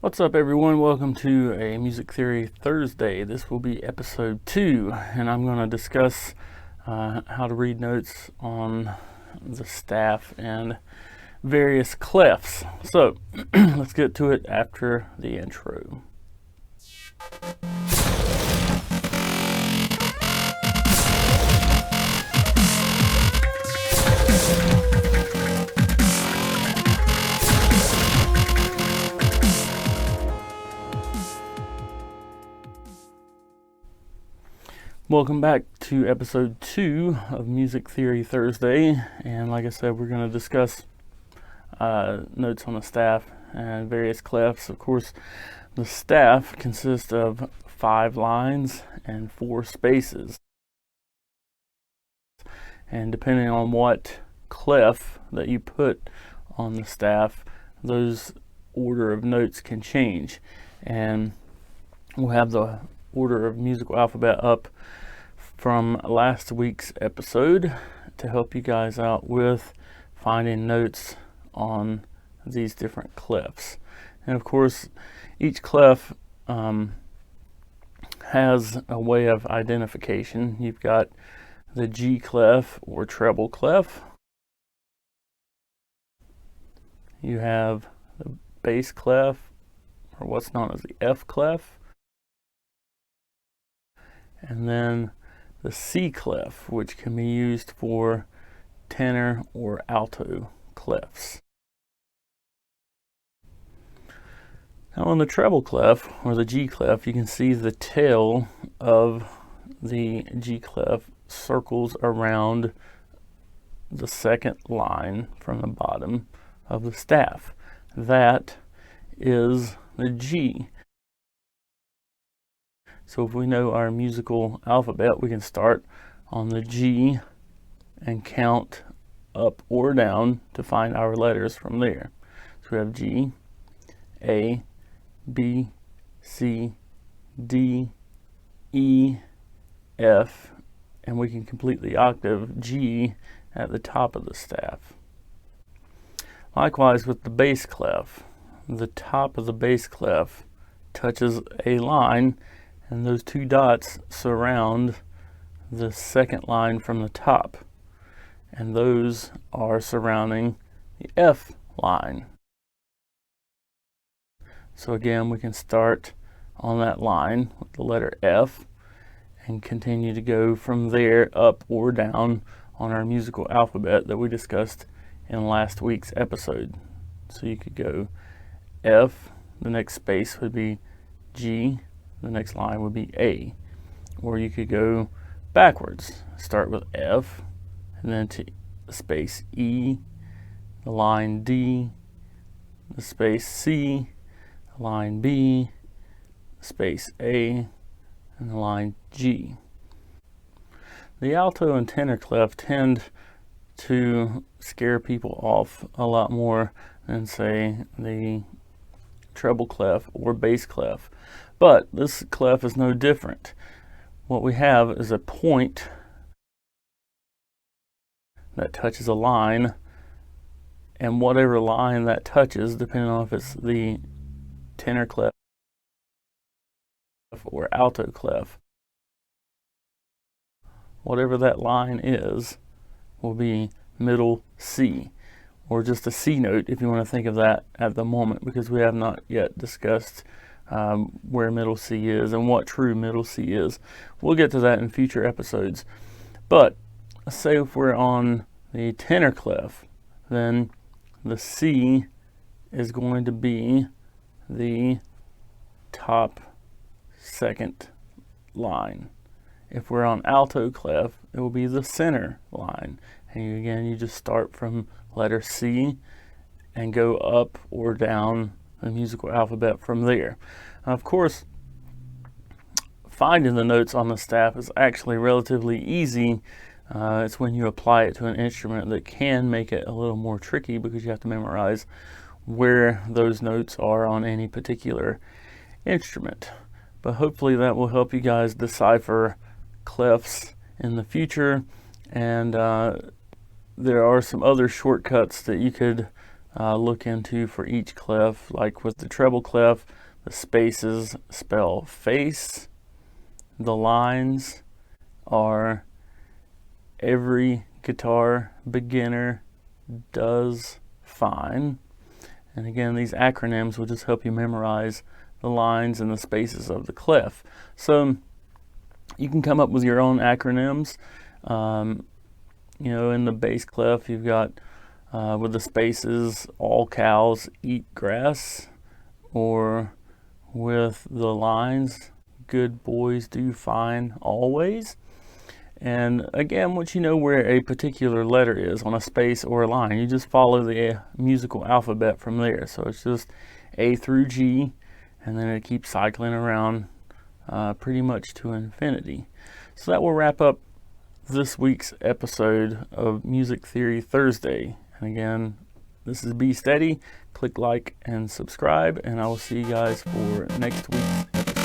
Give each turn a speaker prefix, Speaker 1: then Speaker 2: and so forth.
Speaker 1: What's up, everyone? Welcome to a Music Theory Thursday. This will be episode 2, and I'm going to discuss how to read notes on the staff and various clefs. So, let's get to it after the intro. Welcome back to episode 2 of Music Theory Thursday, and like I said, we're going to discuss notes on the staff and various clefs. Of course, the staff consists of 5 lines and 4 spaces, and depending on what clef that you put on the staff, those order of notes can change. And we'll have the order of musical alphabet up from last week's episode to help you guys out with finding notes on these different clefs. And of course, each clef has a way of identification. You've got the G clef or treble clef. You have the bass clef, or what's known as the F clef. And then the C clef, which can be used for tenor or alto clefs. Now on the treble clef, or the G clef, you can see the tail of the G clef circles around the second line from the bottom of the staff. That is the G. So if we know our musical alphabet, we can start on the G and count up or down to find our letters from there. So we have G, A, B, C, D, E, F, and we can complete the octave G at the top of the staff. Likewise with the bass clef, the top of the bass clef touches a line, and those 2 dots surround the second line from the top, and those are surrounding the F line. So again, we can start on that line with the letter F and continue to go from there up or down on our musical alphabet that we discussed in last week's episode. So you could go F, the next space would be G, the next line would be A. Or you could go backwards, start with F, and then to space E, the line D, the space C, the line B, space A, and the line G. The alto and tenor clef tend to scare people off a lot more than, say, the treble clef or bass clef. But this clef is no different. What we have is a point that touches a line, and whatever line that touches, depending on if it's the tenor clef or alto clef, whatever that line is will be middle C, or just a C note if you want to think of that at the moment, because we have not yet discussed where middle C is and what true middle C is. We'll get to that in future episodes. But say if we're on the tenor clef, then the C is going to be the top second line. If we're on alto clef, it will be the center line. And again, you just start from letter C and go up or down the musical alphabet from there. Of course, finding the notes on the staff is actually relatively easy. It's when you apply it to an instrument that can make it a little more tricky, because you have to memorize where those notes are on any particular instrument. But hopefully that will help you guys decipher clefs in the future, and there are some other shortcuts that you could look into for each clef. Like with the treble clef, the spaces spell face. The lines are every guitar beginner does fine. And again, these acronyms will just help you memorize the lines and the spaces of the clef. So you can come up with your own acronyms. In the bass clef, you've got with the spaces, all cows eat grass, or with the lines, good boys do fine always. And again, once you know where a particular letter is on a space or a line, you just follow the musical alphabet from there. So it's just A through G, and then it keeps cycling around pretty much to infinity. So that will wrap up this week's episode of Music Theory Thursday. And again, this is Be Steady. Click like and subscribe, and I will see you guys for next week's episode.